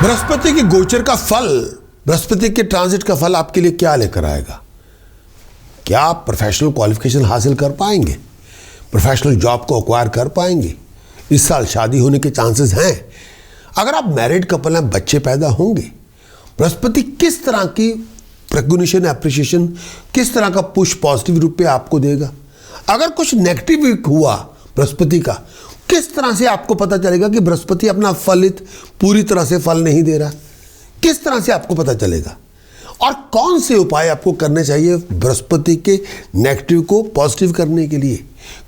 बृहस्पति की गोचर का फल, बृहस्पति के ट्रांजिट का फल आपके लिए क्या लेकर आएगा? क्या आप प्रोफेशनल क्वालिफिकेशन हासिल कर पाएंगे? प्रोफेशनल जॉब को एक्वायर कर पाएंगे? इस साल शादी होने के चांसेस हैं? अगर आप मैरिड कपल हैं, बच्चे पैदा होंगे? बृहस्पति किस तरह की रिकॉग्निशन, एप्रिसिएशन, किस तरह का पुश पॉजिटिव रूप में आपको देगा? अगर कुछ नेगेटिव हुआ बृहस्पति का, किस तरह से आपको पता चलेगा कि बृहस्पति अपना फलित पूरी तरह से फल नहीं दे रहा? किस तरह से आपको पता चलेगा? और कौन से उपाय आपको करने चाहिए बृहस्पति के नेगेटिव को पॉजिटिव करने के लिए?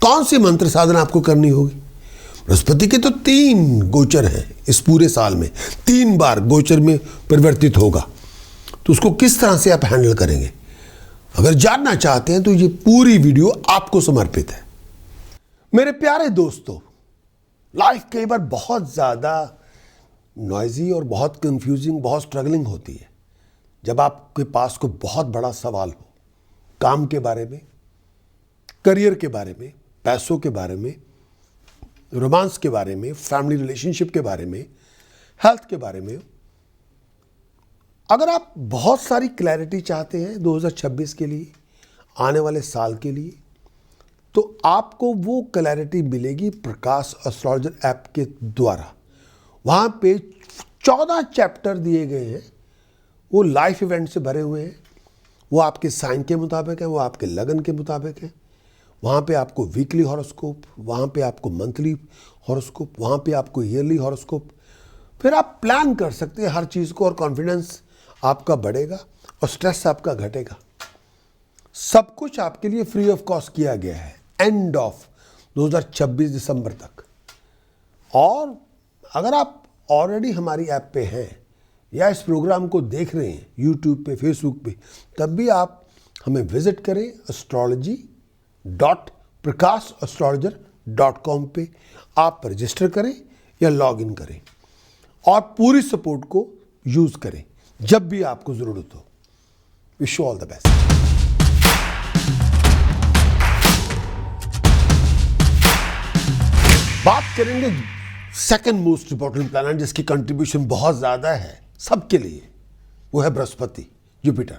कौन सी मंत्र साधना आपको करनी होगी? बृहस्पति के तो 3 गोचर हैं इस पूरे साल में, 3 बार गोचर में परिवर्तित होगा, तो उसको किस तरह से आप हैंडल करेंगे? अगर जानना चाहते हैं तो ये पूरी वीडियो आपको समर्पित है। मेरे प्यारे दोस्तों, लाइफ कई बार बहुत ज़्यादा नॉइजी और बहुत कंफ्यूजिंग, बहुत स्ट्रगलिंग होती है। जब आपके पास कोई बहुत बड़ा सवाल हो, काम के बारे में, करियर के बारे में, पैसों के बारे में, रोमांस के बारे में, फैमिली रिलेशनशिप के बारे में, हेल्थ के बारे में, अगर आप बहुत सारी क्लैरिटी चाहते हैं 2026 के लिए, आने वाले साल के लिए, तो आपको वो क्लैरिटी मिलेगी प्रकाश एस्ट्रोलॉजर ऐप के द्वारा। वहाँ पे 14 चैप्टर दिए गए हैं, वो लाइफ इवेंट से भरे हुए हैं, वो आपके साइन के मुताबिक हैं, वो आपके लगन के मुताबिक हैं। वहाँ पे आपको वीकली हॉरोस्कोप, वहाँ पे आपको मंथली हॉरोस्कोप, वहाँ पे आपको ईयरली हॉरोस्कोप। फिर आप प्लान कर सकते हैं हर चीज़ को, और कॉन्फिडेंस आपका बढ़ेगा और स्ट्रेस आपका घटेगा। सब कुछ आपके लिए फ्री ऑफ कॉस्ट किया गया है एंड ऑफ 2026 दिसंबर तक। और अगर आप ऑलरेडी हमारी ऐप पे हैं या इस प्रोग्राम को देख रहे हैं यूट्यूब पे, फेसबुक पे, तब भी आप हमें विजिट करें astrology.prakashastrologer.com पे। आप रजिस्टर करें या लॉग इन करें और पूरी सपोर्ट को यूज़ करें जब भी आपको ज़रूरत हो। Wish you all the best. बात करेंगे सेकंड मोस्ट इंपॉर्टेंट प्लैनेट जिसकी कंट्रीब्यूशन बहुत ज़्यादा है सबके लिए, वो है बृहस्पति, जुपिटर।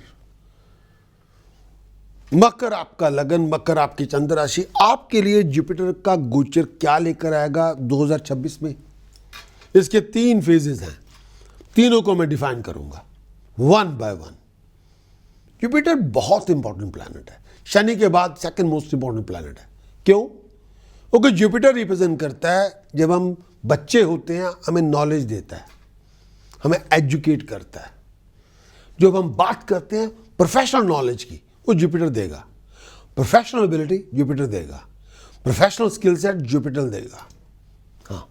मकर आपका लगन, मकर आपकी चंद्र राशि। आपके लिए जुपिटर का गोचर क्या लेकर आएगा 2026 में? इसके 3 फेजेस हैं, तीनों को मैं डिफाइन करूंगा वन बाय वन। जुपिटर बहुत इंपॉर्टेंट प्लैनेट है, शनि के बाद सेकंड मोस्ट इंपॉर्टेंट प्लैनेट है। क्यों? क्योंकि जुपिटर रिप्रेजेंट करता है, जब हम बच्चे होते हैं हमें नॉलेज देता है, हमें एजुकेट करता है। जब हम बात करते हैं प्रोफेशनल नॉलेज की, वो जुपिटर देगा। प्रोफेशनल एबिलिटी जुपिटर देगा, प्रोफेशनल स्किल सेट जुपिटर देगा। हाँ,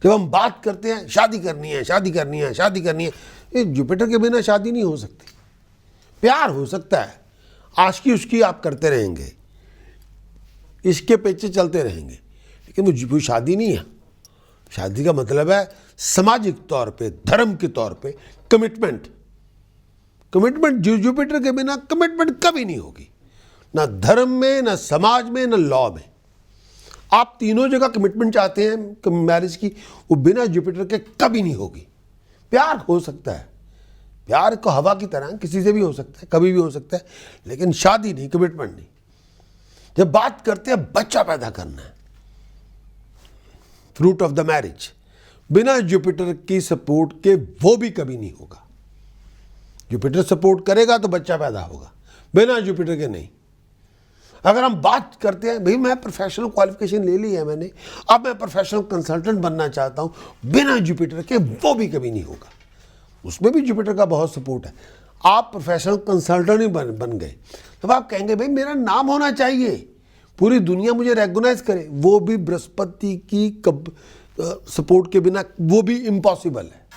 जब हम बात करते हैं शादी करनी है, शादी करनी है, शादी करनी है, ये जुपिटर के बिना शादी नहीं हो सकती। प्यार हो सकता है, आशिकी उसकी आप करते रहेंगे, इसके पीछे चलते रहेंगे, लेकिन वो शादी नहीं है। शादी का मतलब है सामाजिक तौर पे, धर्म के तौर पे कमिटमेंट। कमिटमेंट जुपिटर के बिना कमिटमेंट कभी नहीं होगी, ना धर्म में, ना समाज में, ना लॉ में। आप तीनों जगह कमिटमेंट चाहते हैं मैरिज की, वो बिना जुपिटर के कभी नहीं होगी। प्यार हो सकता है, प्यार को हवा की तरह किसी से भी हो सकता है, कभी भी हो सकता है, लेकिन शादी नहीं, कमिटमेंट नहीं। जब बात करते हैं बच्चा पैदा करना है, फ्रूट ऑफ द मैरिज, बिना जुपिटर की सपोर्ट के वो भी कभी नहीं होगा। जुपिटर सपोर्ट करेगा तो बच्चा पैदा होगा, बिना जुपिटर के नहीं। अगर हम बात करते हैं भाई मैं प्रोफेशनल क्वालिफिकेशन ले ली है मैंने, अब मैं प्रोफेशनल कंसल्टेंट बनना चाहता हूं, बिना जुपिटर के वो भी कभी नहीं होगा। उसमें भी जुपिटर का बहुत सपोर्ट है। आप प्रोफेशनल कंसल्टेंट ही बन गए, तब आप कहेंगे भाई मेरा नाम होना चाहिए, पूरी दुनिया मुझे रेकग्नाइज करे, वो भी बृहस्पति की सपोर्ट के बिना वो भी इम्पॉसिबल है।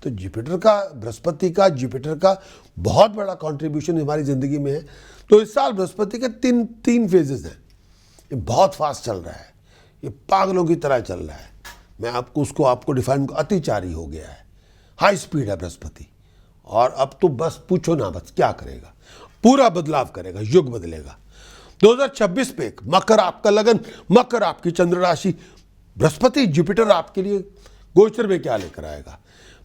तो जुपिटर का, बृहस्पति का, जुपिटर का बहुत बड़ा कंट्रीब्यूशन हमारी ज़िंदगी में है। तो इस साल बृहस्पति के तीन फेजेस हैं। ये बहुत फास्ट चल रहा है, ये पागलों की तरह चल रहा है। मैं आपको डिफाइन, अतिचारी हो गया है, हाई स्पीड है बृहस्पति। और अब तो बस पूछो ना, बस क्या करेगा, पूरा बदलाव करेगा, युग बदलेगा। 2026 पे मकर आपका लगन, मकर आपकी चंद्र राशि, बृहस्पति जुपिटर आपके लिए गोचर में क्या लेकर आएगा?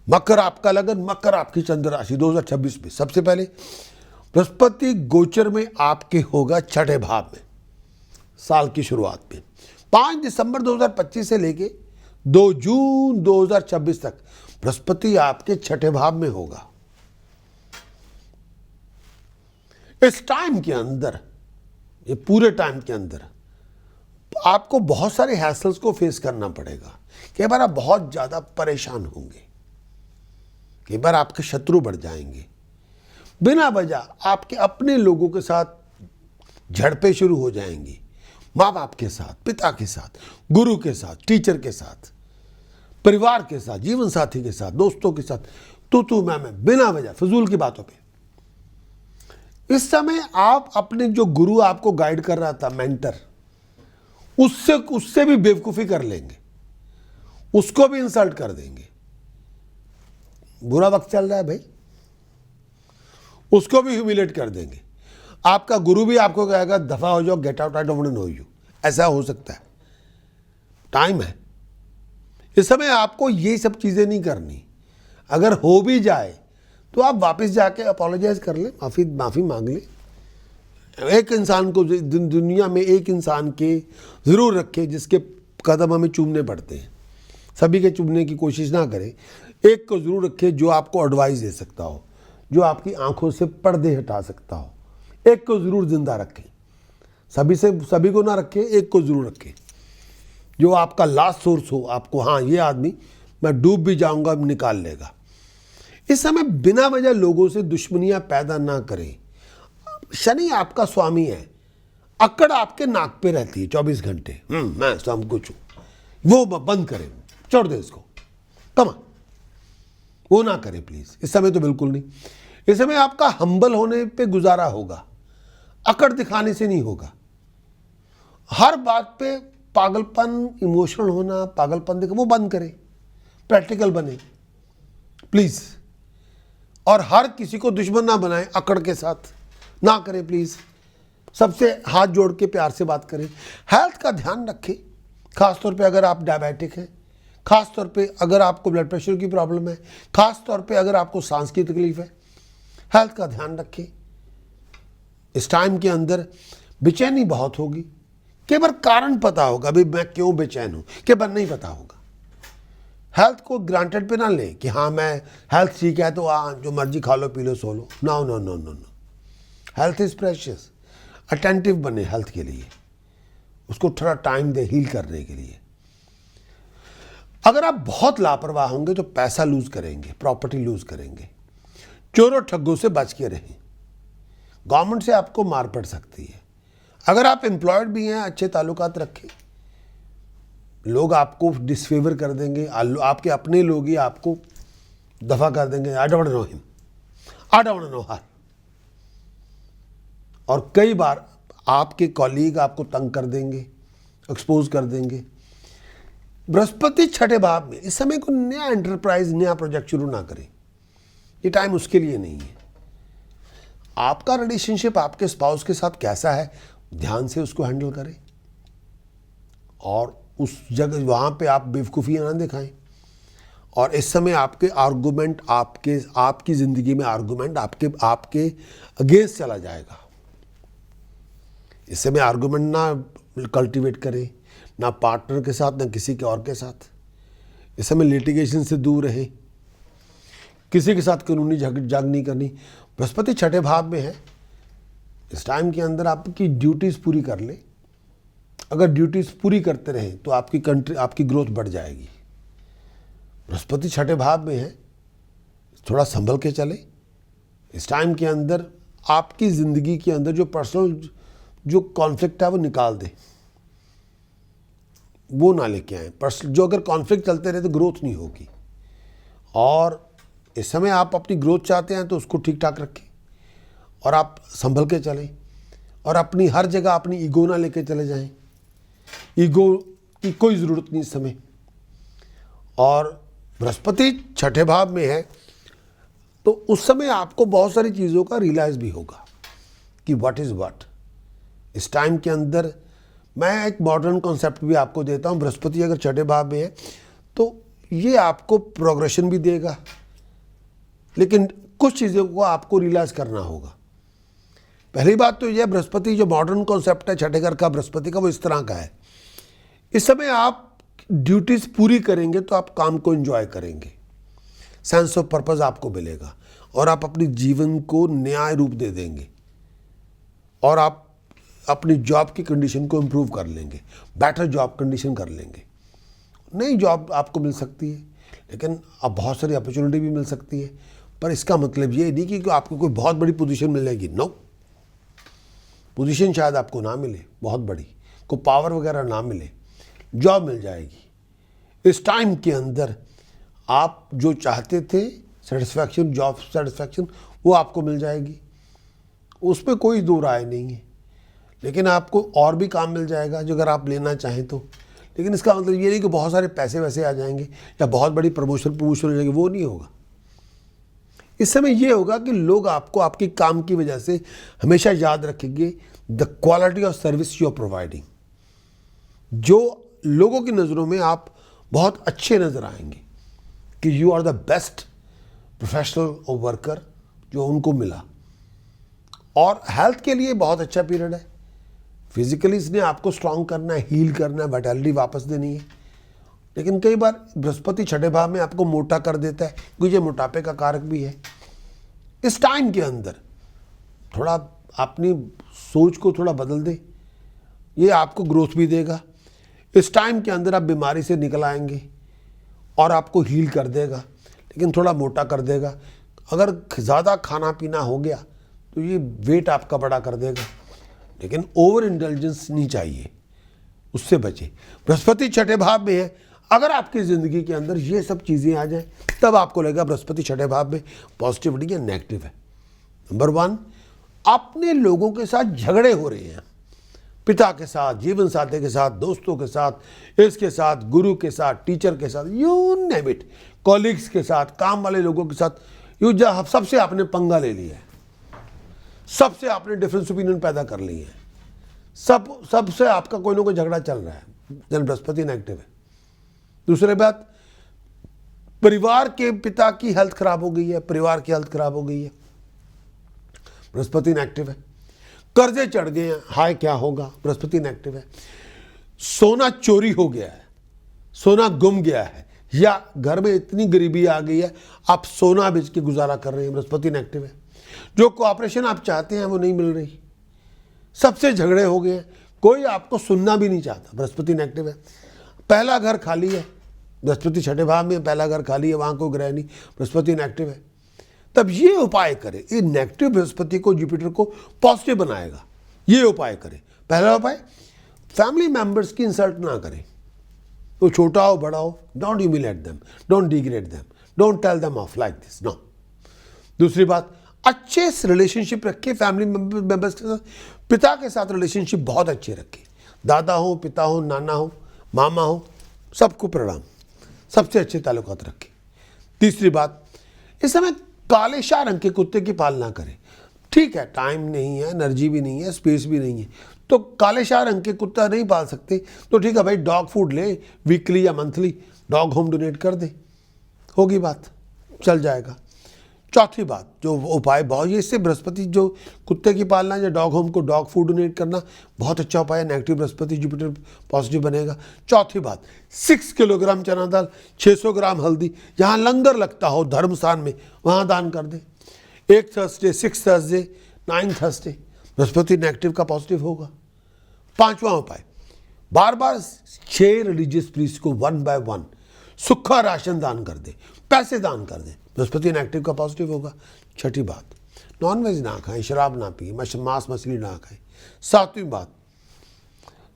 मकर आपका लगन, मकर आपकी चंद्र राशि 2026 में। सबसे पहले बृहस्पति गोचर में आपके होगा छठे भाव में साल की शुरुआत में। 5 दिसंबर 2025 से लेके 2 जून 2026 तक बृहस्पति आपके छठे भाव में होगा। इस टाइम के अंदर, ये पूरे टाइम के अंदर आपको बहुत सारे हैसल्स को फेस करना पड़ेगा। कई बार आप बहुत ज़्यादा परेशान होंगे, कई बार आपके शत्रु बढ़ जाएंगे, बिना वजह आपके अपने लोगों के साथ झड़पें शुरू हो जाएंगी, माँ बाप के साथ, पिता के साथ, गुरु के साथ, टीचर के साथ, परिवार के साथ, जीवन साथी के साथ, दोस्तों के साथ, तू मैं बिना वजह फिजूल की बातों पे। इस समय आप अपने जो गुरु आपको गाइड कर रहा था, मेंटर, उससे भी बेवकूफ़ी कर लेंगे, उसको भी इंसल्ट कर देंगे। बुरा वक्त चल रहा है भाई, उसको भी ह्यूमिलेट कर देंगे। आपका गुरु भी आपको कहेगा दफा हो जाओ, get out, I don't want to know you. ऐसा हो सकता है, टाइम है। इस समय आपको ये सब चीज़ें नहीं करनी। अगर हो भी जाए तो आप वापस जाके अपोलोजाइज कर लें, माफ़ी मांग लें। एक इंसान को दुनिया में एक इंसान के ज़रूर रखें जिसके कदम हमें चूमने पड़ते हैं। सभी के चूमने की कोशिश ना करें, एक को ज़रूर रखें जो आपको एडवाइस दे सकता हो, जो आपकी आंखों से पर्दे हटा सकता हो। एक को ज़रूर जिंदा रखें, सभी को ना रखें, एक को ज़रूर रखें जो आपका लास्ट सोर्स हो। आपको हाँ, ये आदमी मैं डूब भी जाऊंगा निकाल लेगा। इस समय बिना वजह लोगों से दुश्मनियां पैदा ना करें। शनि आपका स्वामी है, अकड़ आपके नाक पे रहती है 24 घंटे। मैं सब कुछ हूं, वो बंद करें, छोड़ दे इसको, कमा वो ना करें प्लीज। इस समय तो बिल्कुल नहीं। इस समय आपका हम्बल होने पे गुजारा होगा, अकड़ दिखाने से नहीं होगा। हर बात पे पागलपन, इमोशनल होना, पागलपन दिखा, वो बंद करें, प्रैक्टिकल बने प्लीज। और हर किसी को दुश्मन ना बनाएं, अकड़ के साथ ना करें प्लीज। सबसे हाथ जोड़ के प्यार से बात करें। हेल्थ का ध्यान रखें, खासतौर पे अगर आप डायबिटिक हैं, खासतौर पे अगर आपको ब्लड प्रेशर की प्रॉब्लम है, खासतौर पे अगर आपको सांस की तकलीफ है, हेल्थ का ध्यान रखें। इस टाइम के अंदर बेचैनी बहुत होगी। कई बार कारण पता होगा भाई मैं क्यों बेचैन हूं, कई बार नहीं पता होगा। हेल्थ को ग्रांटेड पे ना लें कि हाँ मैं हेल्थ ठीक है तो जो मर्जी खा लो, पी लो, सो लो। No no no no no, health is precious. Attentive बने हेल्थ के लिए, उसको थोड़ा टाइम दे हील करने के लिए। अगर आप बहुत लापरवाह होंगे तो पैसा लूज करेंगे, प्रॉपर्टी लूज करेंगे। चोरों ठग्गों से बच के रहें, गवर्नमेंट से आपको मार पड़ सकती है। अगर आप एम्प्लॉयड भी हैं, अच्छे ताल्लुकात रखें, लोग आपको डिसफेवर कर देंगे, आपके अपने लोग ही आपको दफा कर देंगे। I don't know him, I don't know her. और कई बार आपके कॉलीग आपको तंग कर देंगे, एक्सपोज कर देंगे। बृहस्पति छठे भाव में, इस समय को नया एंटरप्राइज, नया प्रोजेक्ट शुरू ना करें, ये टाइम उसके लिए नहीं है। आपका रिलेशनशिप आपके स्पाउस के साथ कैसा है, ध्यान से उसको हैंडल करें और उस जगह वहाँ पे आप बेवकूफ़ियाँ ना दिखाएं। और इस समय आपके आर्गूमेंट, आपकी ज़िंदगी में आर्गूमेंट आपके अगेंस्ट चला जाएगा। इस समय आर्गूमेंट ना कल्टीवेट करें, ना पार्टनर के साथ, ना किसी के और के साथ। इस समय लिटिगेशन से दूर रहें, किसी के साथ कानूनी जंग नहीं करनी। बृहस्पति छठे भाव में है, इस टाइम के अंदर आपकी ड्यूटीज़ पूरी कर लें। अगर ड्यूटीज़ पूरी करते रहें तो आपकी ग्रोथ बढ़ जाएगी। बृहस्पति छठे भाव में है, थोड़ा संभल के चले। इस टाइम के अंदर आपकी ज़िंदगी के अंदर जो पर्सनल जो कॉन्फ्लिक्ट है वो निकाल दें, वो ना लेके आए। पर्सनल जो अगर कॉन्फ्लिक्ट चलते रहे तो ग्रोथ नहीं होगी। और इस समय आप अपनी ग्रोथ चाहते हैं तो उसको ठीक ठाक रखें और आप संभल के चलें। और अपनी हर जगह अपनी ईगो ना लेके चले जाएं, ईगो की कोई ज़रूरत नहीं इस समय। और बृहस्पति छठे भाव में है तो उस समय आपको बहुत सारी चीज़ों का रियलाइज़ भी होगा कि व्हाट इज़ व्हाट। इस टाइम के अंदर मैं एक मॉडर्न कॉन्सेप्ट भी आपको देता हूँ। बृहस्पति अगर छठे भाव में है तो ये आपको प्रोग्रेशन भी देगा, लेकिन कुछ चीज़ों को आपको रियलाइज करना होगा। पहली बात तो यह, बृहस्पति जो मॉडर्न कॉन्सेप्ट है छठे घर का बृहस्पति का, वो इस तरह का है। इस समय आप ड्यूटीज पूरी करेंगे तो आप काम को एंजॉय करेंगे, सेंस ऑफ पर्पस आपको मिलेगा और आप अपनी जीवन को न्याय रूप दे देंगे और आप अपनी जॉब की कंडीशन को इम्प्रूव कर लेंगे, बेटर जॉब कंडीशन कर लेंगे। नई जॉब आपको मिल सकती है, लेकिन अब बहुत सारी अपॉर्चुनिटी भी मिल सकती है, पर इसका मतलब ये नहीं कि आपको कोई बहुत बड़ी पोजीशन मिलेगी। नो, पोजीशन शायद आपको ना मिले बहुत बड़ी, कोई पावर वगैरह ना मिले, जॉब मिल जाएगी। इस टाइम के अंदर आप जो चाहते थे सेटिस्फैक्शन, जॉब सेटिस्फैक्शन, वो आपको मिल जाएगी, उसमें कोई दो राय नहीं है। लेकिन आपको और भी काम मिल जाएगा जो अगर आप लेना चाहें तो। लेकिन इसका मतलब ये नहीं कि बहुत सारे पैसे वैसे आ जाएंगे या बहुत बड़ी प्रमोशन हो जाएगी, वो नहीं होगा। इस समय ये होगा कि लोग आपको आपके काम की वजह से हमेशा याद रखेंगे the quality of service you are providing. जो लोगों की नज़रों में आप बहुत अच्छे नज़र आएंगे कि you are the best professional और वर्कर जो उनको मिला। और हेल्थ के लिए बहुत अच्छा पीरियड है। फिजिकली इसने आपको स्ट्रांग करना है, हील करना है, वाइटैलिटी वापस देनी है। लेकिन कई बार बृहस्पति छठे भाव में आपको मोटा कर देता है, क्योंकि ये मोटापे का कारक भी है। इस टाइम के अंदर थोड़ा अपनी सोच को थोड़ा बदल दे, ये आपको ग्रोथ भी देगा। इस टाइम के अंदर आप बीमारी से निकल आएंगे और आपको हील कर देगा, लेकिन थोड़ा मोटा कर देगा। अगर ज़्यादा खाना पीना हो गया तो ये वेट आपका बड़ा कर देगा, लेकिन ओवर इंटेलिजेंस नहीं चाहिए, उससे बचे। बृहस्पति छठे भाव में है, अगर आपकी ज़िंदगी के अंदर ये सब चीज़ें आ जाएं तब आपको लगेगा बृहस्पति छठे भाव में पॉजिटिविटी या नेगेटिव है। नंबर 1, अपने लोगों के साथ झगड़े हो रहे हैं, पिता के साथ, जीवन साथी के साथ, दोस्तों के साथ, इसके साथ, गुरु के साथ, टीचर के साथ, यू नेम इट, कॉलीग्स के साथ, काम वाले लोगों के साथ, यू सबसे आपने पंगा ले लिया है, सबसे आपने डिफरेंस ओपिनियन पैदा कर ली है, सबसे आपका कोई ना कोई झगड़ा चल रहा है, जन बृहस्पति नेगेटिव है। दूसरी बात, परिवार के पिता की हेल्थ खराब हो गई है, परिवार की हेल्थ खराब हो गई है, बृहस्पति नेगेटिव है। कर्जे चढ़ गए हैं, हाय क्या होगा, बृहस्पति नेगेटिव है। सोना चोरी हो गया है, सोना गुम गया है, या घर में इतनी गरीबी आ गई है आप सोना बेच के गुजारा कर रहे हैं, बृहस्पति नेगेटिव है। जो कोऑपरेशन आप चाहते हैं वो नहीं मिल रही, सबसे झगड़े हो गए हैं, कोई आपको सुनना भी नहीं चाहता, बृहस्पति नेगेटिव है। पहला घर खाली है, बृहस्पति छठे भाव में पहला घर खाली है, वहाँ कोई ग्रह नहीं, बृहस्पति नेगेटिव है। तब ये उपाय करें, ये नेगेटिव बृहस्पति को, जुपिटर को पॉजिटिव बनाएगा, ये उपाय करें। पहला उपाय, फैमिली मेंबर्स की इंसल्ट ना करें, वो छोटा हो बड़ा हो, don't humiliate them, don't degrade them, don't tell them off like this, no. दूसरी बात, अच्छे रिलेशनशिप रखें फैमिली मेंबर्स के साथ, पिता के साथ रिलेशनशिप बहुत अच्छे रखें, दादा हो, पिता हो, नाना हो, मामा हो, सबको प्रणाम, सबसे अच्छे ताल्लुकात रखें। तीसरी बात, इस समय काले शाह रंग के कुत्ते की पालना करें। ठीक है, टाइम नहीं है, एनर्जी भी नहीं है, स्पेस भी नहीं है, तो काले शाह रंग के कुत्ता नहीं पाल सकते तो ठीक है भाई, डॉग फूड ले, वीकली या मंथली डॉग होम डोनेट कर दे, होगी बात, चल जाएगा। चौथी बात, जो उपाय बहुत, ये इससे बृहस्पति जो कुत्ते की पालना या डॉग होम को डॉग फूड डोनेट करना बहुत अच्छा उपाय है, नेगेटिव बृहस्पति जुपिटर पॉजिटिव बनेगा। चौथी बात, 6 किलोग्राम चना दाल, 600 ग्राम हल्दी, जहाँ लंगर लगता हो धर्म स्थान में वहाँ दान कर दे। 1 Thursday, 6 Thursday, 9 Thursday Brihaspati negative का पॉजिटिव होगा। 5वां उपाय, बार बार 6 रिलीजियस प्रीस्ट को 1 by 1 सूखा राशन दान कर दे, पैसे दान कर दे, बृहस्पति नेगेटिव का पॉजिटिव होगा। 6ठी बात, नॉनवेज ना खाएं, शराब ना पिए, मांस मछली ना खाएं। 7वीं बात,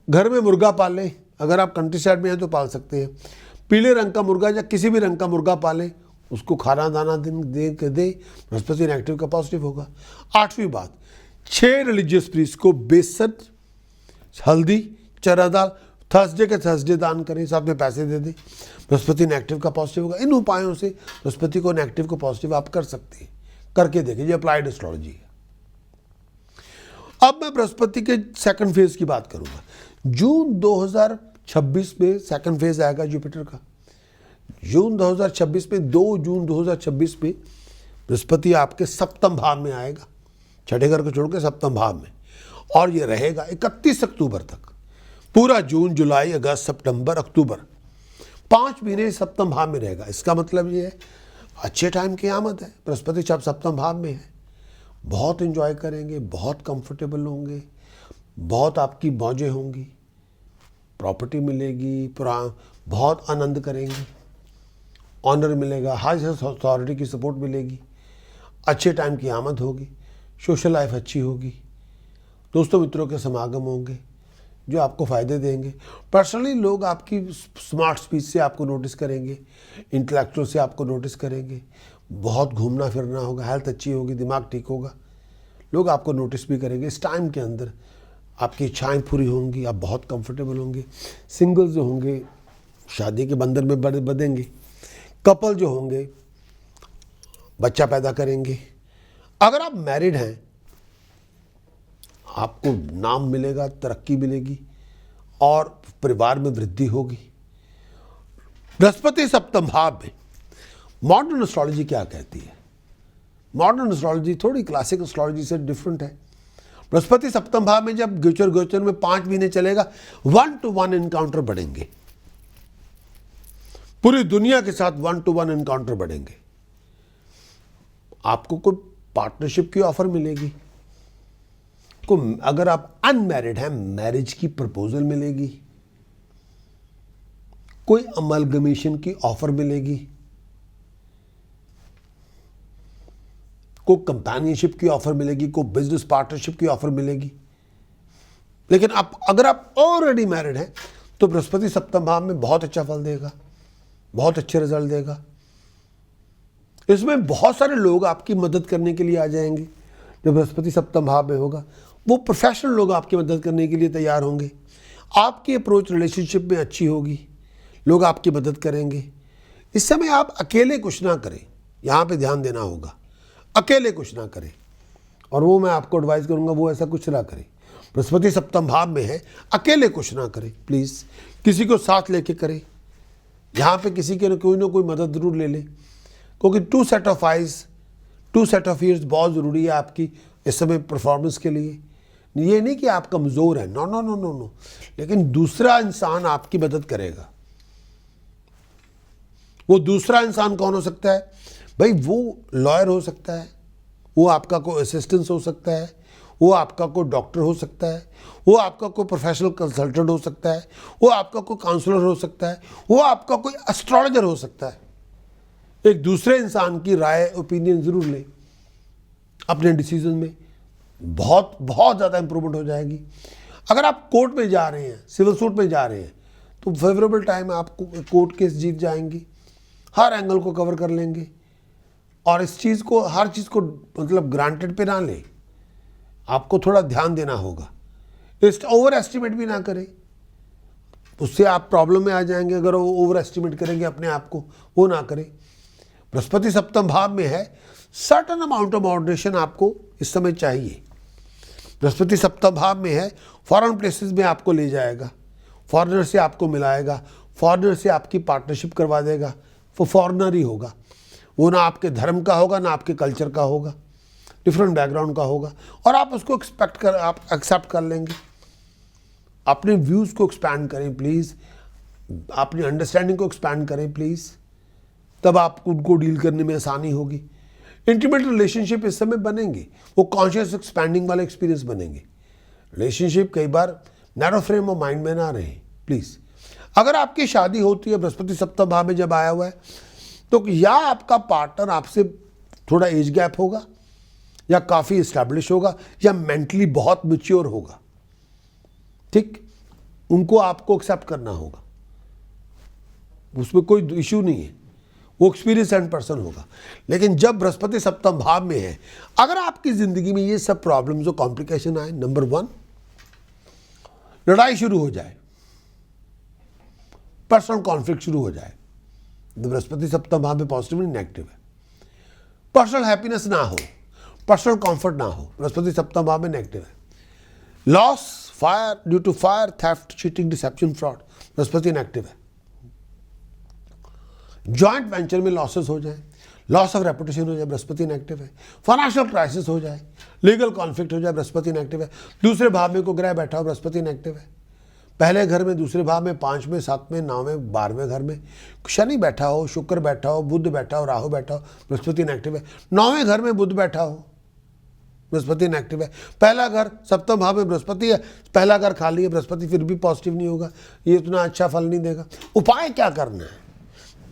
घर में मुर्गा पाल लें, अगर आप कंट्री साइड में हैं तो पाल सकते हैं, पीले रंग का मुर्गा या किसी भी रंग का मुर्गा पालें, उसको खाना दाना दे, बृहस्पति नेगेटिव का पॉजिटिव होगा। 8वीं बात, 6 रिलीजियस प्रीस्ट को बेसन, हल्दी, चना दाल थर्सडे के थर्सडे दान करें, साथ में पैसे दे दें, बृहस्पति नेगेटिव का पॉजिटिव होगा। इन उपायों से बृहस्पति को नेगेटिव को पॉजिटिव आप कर सकते हैं, करके देखें, ये अप्लाइड एस्ट्रोलॉजी है। अब मैं बृहस्पति के सेकंड फेज की बात करूंगा। जून 2026 में सेकंड फेज आएगा जुपिटर का। जून 2026 में 2 जून 2026 में बृहस्पति आपके सप्तम भाव में आएगा, छठे घर को छोड़ के सप्तम भाव में, और ये रहेगा 31 अक्टूबर तक। पूरा जून, जुलाई, अगस्त, सितंबर, अक्टूबर 5 महीने सप्तम भाव में रहेगा। इसका मतलब ये है अच्छे टाइम की आमद है। बृहस्पति जब सप्तम भाव में है, बहुत एंजॉय करेंगे, बहुत कंफर्टेबल होंगे, बहुत आपकी मौजें होंगी, प्रॉपर्टी मिलेगी, बहुत आनंद करेंगे, ऑनर मिलेगा, हाई अथॉरिटी की सपोर्ट मिलेगी, अच्छे टाइम की आमद होगी, सोशल लाइफ अच्छी होगी, दोस्तों मित्रों के समागम होंगे जो आपको फ़ायदे देंगे। पर्सनली लोग आपकी स्मार्ट स्पीच से आपको नोटिस करेंगे, इंटेलेक्चुअल से आपको नोटिस करेंगे, बहुत घूमना फिरना होगा, हेल्थ अच्छी होगी, दिमाग ठीक होगा, लोग आपको नोटिस भी करेंगे। इस टाइम के अंदर आपकी इच्छाएं पूरी होंगी, आप बहुत कंफर्टेबल होंगे। सिंगल्स जो होंगे शादी के बंधन में बंधेंगे, कपल जो होंगे बच्चा पैदा करेंगे। अगर आप मैरिड हैं, आपको नाम मिलेगा, तरक्की मिलेगी और परिवार में वृद्धि होगी। बृहस्पति सप्तम भाव में मॉडर्न एस्ट्रोलॉजी क्या कहती है? मॉडर्न एस्ट्रोलॉजी थोड़ी क्लासिक एस्ट्रोलॉजी से डिफरेंट है। बृहस्पति सप्तम भाव में जब गोचर में 5 महीने चलेगा, 1-to-1 एनकाउंटर बढ़ेंगे, पूरी दुनिया के साथ 1-to-1 एनकाउंटर बढ़ेंगे। आपको कोई पार्टनरशिप की ऑफर मिलेगी, को अगर आप अनमैरिड हैं मैरिज की प्रपोजल मिलेगी, कोई अमलगमेशन की ऑफर मिलेगी, को कंपेनियनशिप की ऑफर मिलेगी, को बिजनेस पार्टनरशिप की ऑफर मिलेगी। लेकिन अगर आप ऑलरेडी मैरिड हैं तो बृहस्पति सप्तम भाव में बहुत अच्छा फल देगा, बहुत अच्छे रिजल्ट देगा। इसमें बहुत सारे लोग आपकी मदद करने के लिए आ जाएंगे। जब बृहस्पति सप्तम भाव में होगा, वो प्रोफेशनल लोग आपकी मदद करने के लिए तैयार होंगे। आपकी अप्रोच रिलेशनशिप में अच्छी होगी, लोग आपकी मदद करेंगे। इस समय आप अकेले कुछ ना करें, यहाँ पे ध्यान देना होगा, अकेले कुछ ना करें। और वो मैं आपको एडवाइस करूँगा, वो ऐसा कुछ ना करें। बृहस्पति सप्तम भाव में है, अकेले कुछ ना करें प्लीज़, किसी को साथ लेके करें। यहाँ पे किसी के कोई ना कोई मदद जरूर ले लें, क्योंकि 2 set of eyes, 2 set of years बहुत ज़रूरी है आपकी इस समय परफॉर्मेंस के लिए। ये नहीं कि आप कमज़ोर हैं, no no no no no, लेकिन दूसरा इंसान आपकी मदद करेगा। वो दूसरा इंसान कौन हो सकता है भाई? वो लॉयर हो सकता है, वो आपका कोई असिस्टेंट हो सकता है, वो आपका कोई डॉक्टर हो सकता है, वो आपका कोई प्रोफेशनल कंसल्टेंट हो सकता है, वो आपका कोई काउंसलर हो सकता है, वो आपका कोई एस्ट्रोलॉजर हो सकता है। एक दूसरे इंसान की राय, ओपिनियन ज़रूर लें अपने डिसीजन में, बहुत बहुत ज़्यादा इंप्रूवमेंट हो जाएगी। अगर आप कोर्ट में जा रहे हैं, सिविल सूट में जा रहे हैं, तो फेवरेबल टाइम है, आपको कोर्ट केस जीत जाएंगी, हर एंगल को कवर कर लेंगे। और इस चीज़ को, हर चीज़ को मतलब ग्रांटेड पे ना लें, आपको थोड़ा ध्यान देना होगा। इस ओवर एस्टिमेट भी ना करें, उससे आप प्रॉब्लम में आ जाएंगे। अगर वो ओवर एस्टिमेट करेंगे अपने आप को, वो ना करें। बृहस्पति सप्तम भाव में है, सर्टन अमाउंट ऑफ मॉडरेशन आपको इस समय चाहिए। बृहस्पति सप्तम भाव में है, फॉरेन प्लेसेस में आपको ले जाएगा, फॉरेनर से आपको मिलाएगा, फॉरेनर से आपकी पार्टनरशिप करवा देगा। वो फॉरेनर ही होगा, वो ना आपके धर्म का होगा ना आपके कल्चर का होगा, डिफरेंट बैकग्राउंड का होगा, और आप उसको आप एक्सेप्ट कर लेंगे। अपने व्यूज़ को एक्सपैंड करें प्लीज़, अपनी अंडरस्टैंडिंग को एक्सपैंड करें प्लीज़, तब आपको उनको डील करने में आसानी होगी। इंटीमेट रिलेशनशिप इस समय बनेंगे, वो कॉन्शियस एक्सपैंडिंग वाले एक्सपीरियंस बनेंगे। रिलेशनशिप कई बार नैरो फ्रेम ऑफ माइंड में ना रहे प्लीज़। अगर आपकी शादी होती है, बृहस्पति सप्तम भाव में जब आया हुआ है, तो या आपका पार्टनर आपसे थोड़ा एज गैप होगा, या काफ़ी इस्टेब्लिश होगा, या मेंटली बहुत मैच्योर होगा। ठीक, उनको आपको एक्सेप्ट करना होगा, उसमें कोई इशू नहीं है, वो एक्सपीरियंस एंड पर्सन होगा। लेकिन जब बृहस्पति सप्तम भाव में है, अगर आपकी ज़िंदगी में ये सब प्रॉब्लम्स और कॉम्प्लिकेशन आए, नंबर 1 लड़ाई शुरू हो जाए, पर्सनल कॉन्फ्लिक्ट शुरू हो जाए, बृहस्पति सप्तम भाव में पॉजिटिव नहीं नेगेटिव है। पर्सनल हैप्पीनेस ना हो, पर्सनल कंफर्ट ना हो, बृहस्पति सप्तम भाव में नेगेटिव है। Loss, fire, due to fire, theft, cheating, deception, fraud, Brihaspati negative है। जॉइंट वेंचर में लॉसेस हो जाए, लॉस ऑफ रेपुटेशन हो जाए, बृहस्पति नेगेटिव है। फाइनेंशियल क्राइसिस हो जाए, लीगल कॉन्फ्लिक्ट हो जाए, बृहस्पति नेगेटिव है। दूसरे भाव में को ग्रह बैठा हो, बृहस्पति नेगेटिव है। पहले घर में, दूसरे भाव में, 5 में, 7 में, 9 में, 12वें घर में शनि बैठा हो, शुक्र बैठा हो, बुध बैठा हो, राहु बैठा हो, बृहस्पति नेगेटिव है। 9वें घर में बुध बैठा हो, बृहस्पति नेगेटिव है। पहला घर 7वें भाव में बृहस्पति है, पहला घर खाली है, बृहस्पति फिर भी पॉजिटिव नहीं होगा, ये इतना अच्छा फल नहीं देगा। उपाय क्या करना है,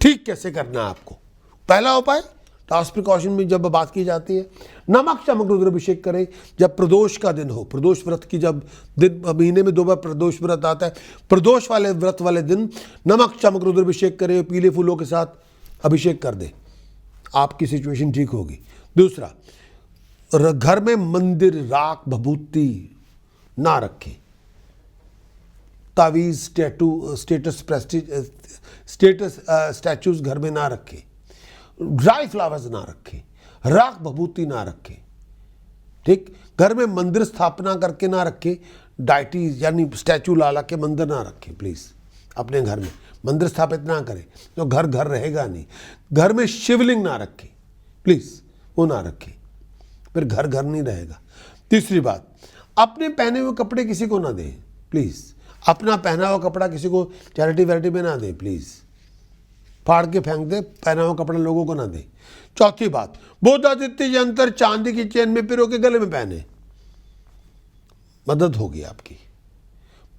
ठीक कैसे करना है आपको? पहला उपाय, टास्क प्रिकॉशन में जब बात की जाती है, नमक चमक रुद्राभिषेक करें जब प्रदोष का दिन हो। प्रदोष व्रत की जब दिन, महीने में 2 बार प्रदोष व्रत आता है, प्रदोष वाले व्रत वाले दिन नमक चमक रुद्राभिषेक करें, पीले फूलों के साथ अभिषेक कर दे, आपकी सिचुएशन ठीक होगी। दूसरा, घर में मंदिर, राख, भभूति ना रखें। तावीज, टैटू, स्टैचूज घर में ना रखें। ड्राई फ्लावर्स ना रखें, राख भभूति ना रखें। ठीक, घर में मंदिर स्थापना करके ना रखें, डाइटीज यानी स्टैचू लाला के मंदिर ना रखें प्लीज़। अपने घर में मंदिर स्थापित ना करें, तो घर घर रहेगा नहीं। घर में शिवलिंग ना रखें प्लीज़, वो ना रखें, फिर घर घर नहीं रहेगा। तीसरी बात, अपने पहने हुए कपड़े किसी को ना दें प्लीज़। अपना पहना हुआ कपड़ा किसी को चैरिटी वैरिटी में ना दें प्लीज़, फाड़ के फेंक दे, पहना हुआ कपड़ा लोगों को ना दे। चौथी बात, बुध आदित्य यंत्र चांदी की चेन में पिरो के गले में पहने, मदद होगी आपकी।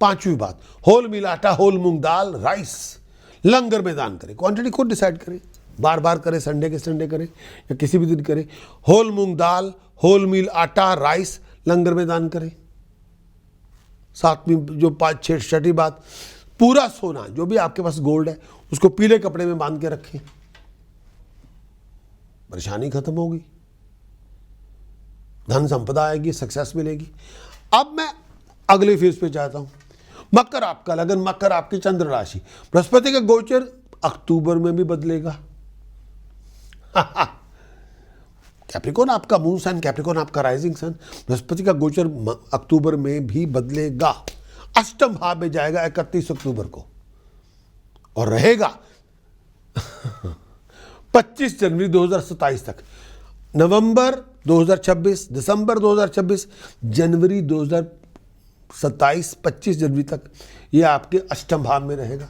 पांचवी बात, होल मील आटा, होल मूंग दाल, राइस लंगर में दान करें। क्वांटिटी खुद डिसाइड करें, बार बार करें, संडे के संडे करें या किसी भी दिन करें। होल मूंग दाल, होल मील आटा, राइस लंगर में दान करें। सातवीं जो 6ठी बात, पूरा सोना, जो भी आपके पास गोल्ड है उसको पीले कपड़े में बांध के रखें, परेशानी खत्म होगी, धन संपदा आएगी, सक्सेस मिलेगी। अब मैं अगले फेज पे जाता हूं। मकर आपका लगन, मकर आपकी चंद्र राशि, बृहस्पति का गोचर अक्टूबर में भी बदलेगा। कैप्रिकॉर्न आपका मून सन, कैप्रिकॉर्न आपका राइजिंग सन, बृहस्पति का गोचर अक्टूबर में भी बदलेगा। अष्टम भाव में जाएगा 31 अक्टूबर को और रहेगा 25 जनवरी 2027 तक। नवंबर 2026, दिसंबर 2026, जनवरी 2027, 25 जनवरी तक ये आपके अष्टम भाव में रहेगा।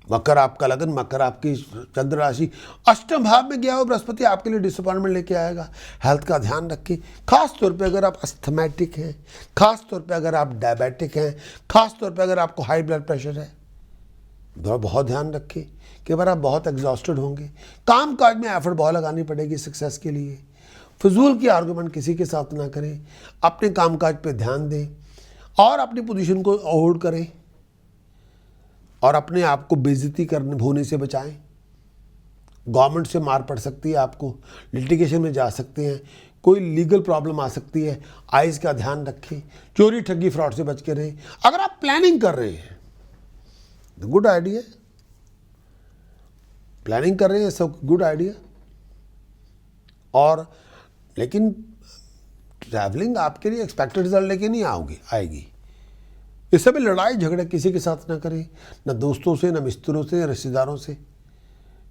मकर आपका लगन, मकर आपकी चंद्र राशि, अष्टम भाव में गया हो बृहस्पति, आपके लिए डिसअपॉइंटमेंट लेके आएगा। हेल्थ का ध्यान रखें, खास तौर पे अगर आप अस्थमैटिक हैं, खास तौर पे अगर आप डायबिटिक हैं, खास तौर पे अगर आपको हाई ब्लड प्रेशर है, बहुत ध्यान रखें कि बार आप बहुत एग्जॉस्टेड होंगे। काम काज में एफर्ट बहुत लगानी पड़ेगी सक्सेस के लिए। फजूल की आर्गुमेंट किसी के साथ ना करें, अपने काम काज पे ध्यान दें और अपनी पोजीशन को होल्ड करें और अपने आप को बेइज्जती करने होने से बचाएं। गवर्नमेंट से मार पड़ सकती है, आपको लिटिगेशन में जा सकते हैं, कोई लीगल प्रॉब्लम आ सकती है। आइज का ध्यान रखें, चोरी ठगी फ्रॉड से बच के रहें। अगर आप प्लानिंग कर रहे हैं तो गुड आइडिया, प्लानिंग कर रहे हैं सब गुड आइडिया। और लेकिन ट्रैवलिंग आपके लिए एक्सपेक्टेड रिजल्ट लेके नहीं आएगी। इस समय लड़ाई झगड़े किसी के साथ ना करें, ना दोस्तों से, ना मित्रों से, रिश्तेदारों से।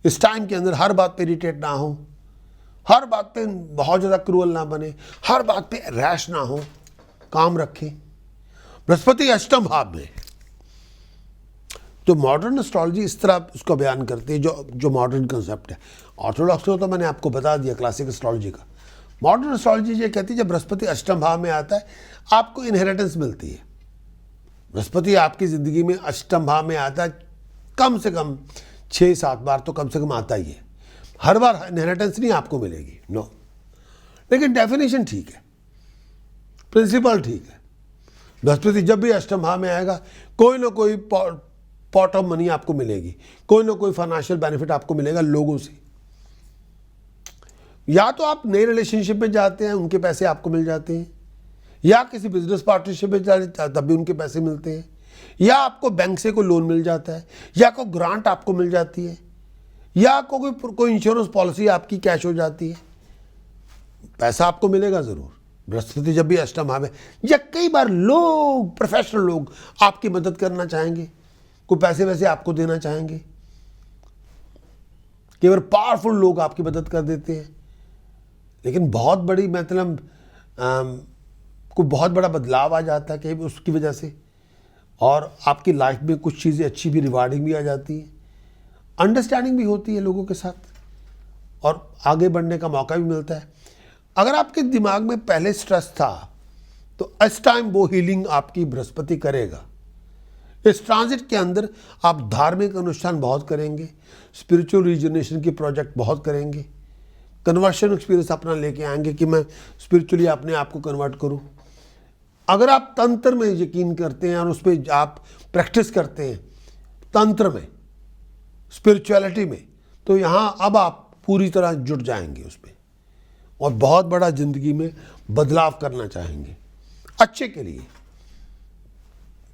इस टाइम के अंदर हर बात पे इरिटेट ना हो, हर बात पे बहुत ज़्यादा क्रूअल ना बने, हर बात पे रैश ना हो, काम रखें। बृहस्पति अष्टम भाव में, तो मॉडर्न एस्ट्रोलॉजी इस तरह उसको बयान करती है, जो मॉडर्न कंसेप्ट है। ऑर्थोडॉक्स को तो मैंने आपको बता दिया क्लासिक एस्ट्रोलॉजी का। मॉडर्न एस्ट्रोलॉजी ये कहती है जब बृहस्पति अष्टम भाव में आता है आपको इनहेरिटेंस मिलती है। बृहस्पति आपकी ज़िंदगी में अष्टम भाव में आता है, कम से कम 6-7 बार तो कम से कम आता ही है। हर बार इनहेरिटेंस नहीं आपको मिलेगी, नो, लेकिन डेफिनेशन ठीक है, प्रिंसिपल ठीक है। बृहस्पति जब भी अष्टम भाव में आएगा कोई ना कोई पॉट ऑफ मनी आपको मिलेगी, कोई ना कोई फाइनेंशियल बेनिफिट आपको मिलेगा लोगों से। या तो आप नए रिलेशनशिप में जाते हैं, उनके पैसे आपको मिल जाते हैं, या किसी बिजनेस पार्टनरशिप में जाते हैं तब भी उनके पैसे मिलते हैं, या आपको बैंक से कोई लोन मिल जाता है, या कोई ग्रांट आपको मिल जाती है, या कोई इंश्योरेंस पॉलिसी आपकी कैश हो जाती है। पैसा आपको मिलेगा ज़रूर। बृहस्पति जब भी अष्टम भाव है, या कई बार लोग, प्रोफेशनल लोग आपकी मदद करना चाहेंगे, कोई पैसे वैसे आपको देना चाहेंगे। केवल पावरफुल लोग आपकी मदद कर देते हैं, लेकिन बहुत बड़ी मतलब कोई बहुत बड़ा बदलाव आ जाता है कहीं उसकी वजह से, और आपकी लाइफ में कुछ चीज़ें अच्छी भी, रिवार्डिंग भी आ जाती है, अंडरस्टैंडिंग भी होती है लोगों के साथ, और आगे बढ़ने का मौका भी मिलता है। अगर आपके दिमाग में पहले स्ट्रेस था तो इस टाइम वो हीलिंग आपकी बृहस्पति करेगा। इस ट्रांजिट के अंदर आप धार्मिक अनुष्ठान बहुत करेंगे, स्पिरिचुअल रिजनेशन की प्रोजेक्ट बहुत करेंगे, कन्वर्शन एक्सपीरियंस अपना लेके आएंगे कि मैं स्पिरिचुअली अपने आप को कन्वर्ट करूं। अगर आप तंत्र में यकीन करते हैं और उस पर आप प्रैक्टिस करते हैं, तंत्र में, स्पिरिचुअलिटी में, तो यहाँ अब आप पूरी तरह जुट जाएंगे उसमें और बहुत बड़ा जिंदगी में बदलाव करना चाहेंगे, अच्छे के लिए,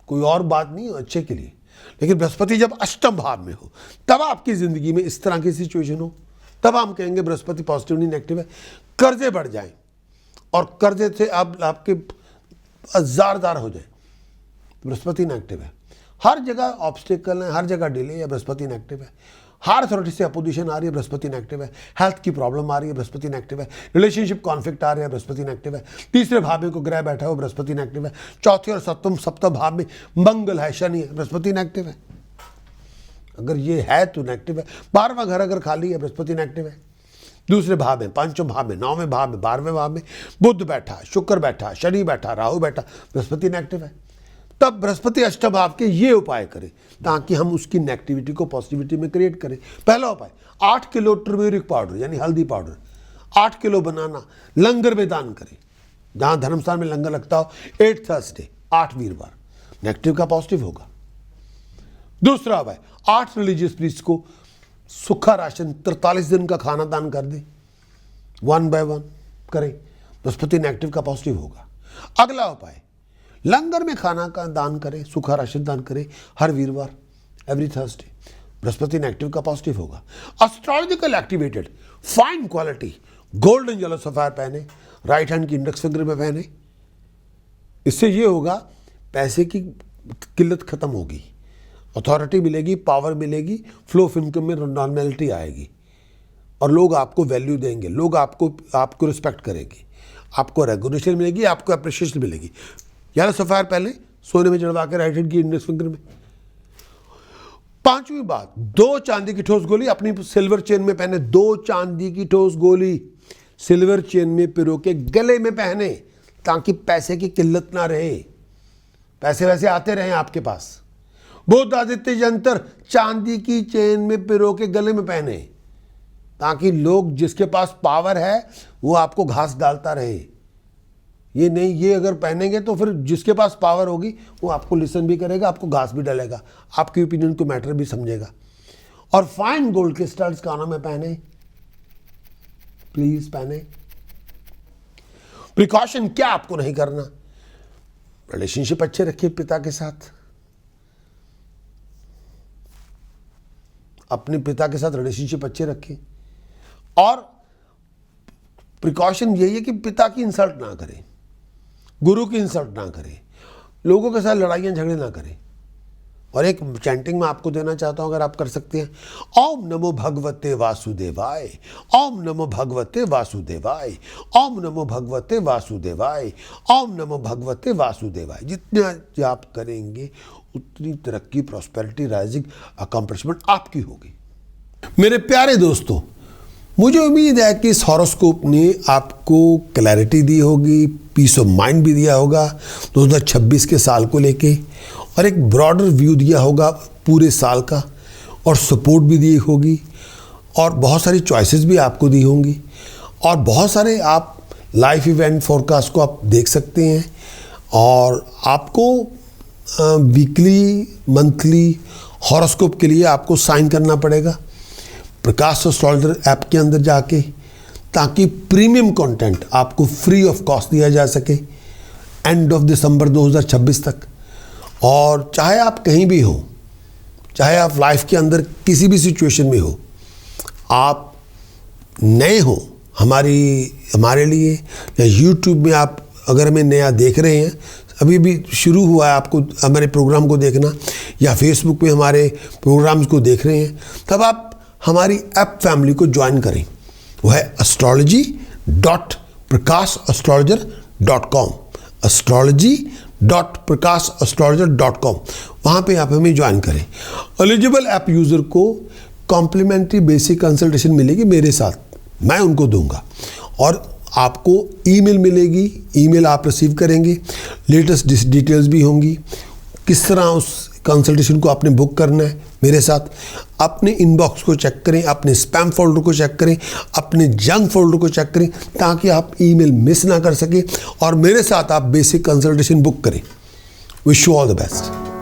कोई और बात नहीं, अच्छे के लिए। लेकिन बृहस्पति जब अष्टम भाव में हो तब आपकी ज़िंदगी में इस तरह की सिचुएशन हो, तब हम कहेंगे बृहस्पति पॉजिटिव नहीं नेगेटिव है। कर्जे बढ़ जाएं और कर्जे से आप आपके ज़ारदार हो जाए, बृहस्पति नेगेटिव है। हर जगह ऑब्स्टिकल है, हर जगह डिले है, बृहस्पति नेगेटिव है। हर अथॉरिटी से अपोजिशन आ रही है, बृहस्पति नेगेटिव है। हेल्थ की प्रॉब्लम आ रही है, बृहस्पति नेगेटिव है। रिलेशनशिप कॉन्फ्लिक्ट आ रहे हैं, बृहस्पति नेगेटिव है। तीसरे भाव में को ग्रह बैठा हो, बृहस्पति नेगेटिव है। चौथे और सप्तम भाव में मंगल है, शनि है, बृहस्पति नेगेटिव है। अगर ये है तो नेगेटिव है। 12वां घर अगर खाली है, बृहस्पति नेगेटिव है। दूसरे भाव में, पंचम भाव में, 9वें भाव में, 12वें भाव में बुध बैठा, शुक्र बैठा, शनि बैठा, राहु बैठा, बृहस्पति नेगेटिव है। तब बृहस्पति अष्टम भाव के ये उपाय करें ताकि हम उसकी नेगेटिविटी को पॉजिटिविटी में क्रिएट करें। पहला उपाय, 8 किलो टर्मेरिक पाउडर यानी हल्दी पाउडर 8 किलो बनाना, लंगर में दान करें। जहाँ धर्मस्थान में लंगर लगता हो, 8 थर्सडे, 8 वीरवार, नेगेटिव का पॉजिटिव होगा। दूसरा उपाय, 8 रिलीजियस प्रीस्ट को सूखा राशन 43 दिन का खाना दान कर दे, 1 बाय 1 करें, बृहस्पति नेगेटिव का पॉजिटिव होगा। अगला उपाय, लंगर में खाना का दान करें, सूखा राशन दान करें हर वीरवार, एवरी थर्सडे, बृहस्पति नेगेटिव का पॉजिटिव होगा। Astrological activated fine quality golden yellow sapphire पहने, राइट हैंड की इंडेक्स फिंगर में पहने। इससे ये होगा, पैसे की किल्लत खत्म होगी, अथॉरिटी मिलेगी, पावर मिलेगी, फ्लो ऑफ इनकम में नॉर्मेलिटी आएगी और लोग आपको वैल्यू देंगे, लोग आपको रिस्पेक्ट करेंगे, आपको रेगुलेशन मिलेगी, आपको अप्रिशिएशन मिलेगी। यार सफायर पहले सोने में चढ़वा के राइट हैंड की इंडेक्स फिंगर में। 5वीं बात, 2 चांदी की ठोस गोली अपनी सिल्वर चेन में पहने, 2 चांदी की ठोस गोली सिल्वर चेन में पिरो के गले में पहने ताकि पैसे की किल्लत ना रहे, पैसे वैसे आते रहे आपके पास। बुध आदित्य यंत्र चांदी की चेन में पिरो के गले में पहने ताकि लोग, जिसके पास पावर है वो आपको घास डालता रहे। ये नहीं, ये अगर पहनेंगे तो फिर जिसके पास पावर होगी वो आपको लिसन भी करेगा, आपको घास भी डालेगा, आपकी ओपिनियन को मैटर भी समझेगा। और फाइन गोल्ड क्रिस्टल्स कानों में पहने, प्लीज पहने। प्रिकॉशन क्या आपको नहीं करना, रिलेशनशिप अच्छे रखिए पिता के साथ, अपने पिता के साथ रिलेशनशिप अच्छे रखें। और प्रिकॉशन यही है कि पिता की इंसल्ट ना करें, गुरु की इंसल्ट ना करें, लोगों के साथ लड़ाइयाँ झगड़े ना करें। और एक चैंटिंग में आपको देना चाहता हूँ, अगर आप कर सकते हैं, ओम नमो भगवते वासुदेवाय, ओम नमो भगवते वासुदेवाय, ओम नमो भगवते वासुदेवाय, ओम नमो भगवते वासुदेवाय। जितना आप करेंगे उतनी तरक्की, प्रॉस्पेरिटी, राइजिंग, अकम्प्लिशमेंट आपकी होगी। मेरे प्यारे दोस्तों, मुझे उम्मीद है कि इस हॉरोस्कोप ने आपको क्लैरिटी दी होगी, पीस ऑफ माइंड भी दिया होगा 2026 के साल को लेके, और एक ब्रॉडर व्यू दिया होगा पूरे साल का, और सपोर्ट भी दी होगी, और बहुत सारी चॉइसेस भी आपको दी होंगी, और बहुत सारे आप लाइफ इवेंट फोरकास्ट को आप देख सकते हैं। और आपको वीकली, मंथली हॉरोस्कोप के लिए आपको साइन करना पड़ेगा प्रकाश एस्ट्रोलॉजर ऐप के अंदर जाके, ताकि प्रीमियम कंटेंट आपको फ्री ऑफ कॉस्ट दिया जा सके एंड ऑफ दिसंबर 2026 तक। और चाहे आप कहीं भी हो, चाहे आप लाइफ के अंदर किसी भी सिचुएशन में हो, आप नए हो हमारे लिए, या यूट्यूब में आप अगर हमें नया देख रहे हैं, अभी भी शुरू हुआ है आपको हमारे प्रोग्राम को देखना, या फेसबुक पे हमारे प्रोग्राम्स को देख रहे हैं, तब आप हमारी ऐप फैमिली को ज्वाइन करें। वो है astrology.prakashastrologer.com, astrology.prakashastrologer.com। वहाँ पे आप हमें ज्वाइन करें। एलिजिबल ऐप यूज़र को कॉम्प्लीमेंट्री बेसिक कंसल्टेशन मिलेगी मेरे साथ, मैं उनको दूंगा। और आपको ईमेल मिलेगी, ईमेल आप रिसीव करेंगे, लेटेस्ट डिटेल्स भी होंगी, किस तरह उस कंसल्टेशन को आपने बुक करना है मेरे साथ। अपने इनबॉक्स को चेक करें, अपने स्पैम फोल्डर को चेक करें, अपने जंक फोल्डर को चेक करें, ताकि आप ईमेल मिस ना कर सकें और मेरे साथ आप बेसिक कंसल्टेशन बुक करें। Wish you all the best.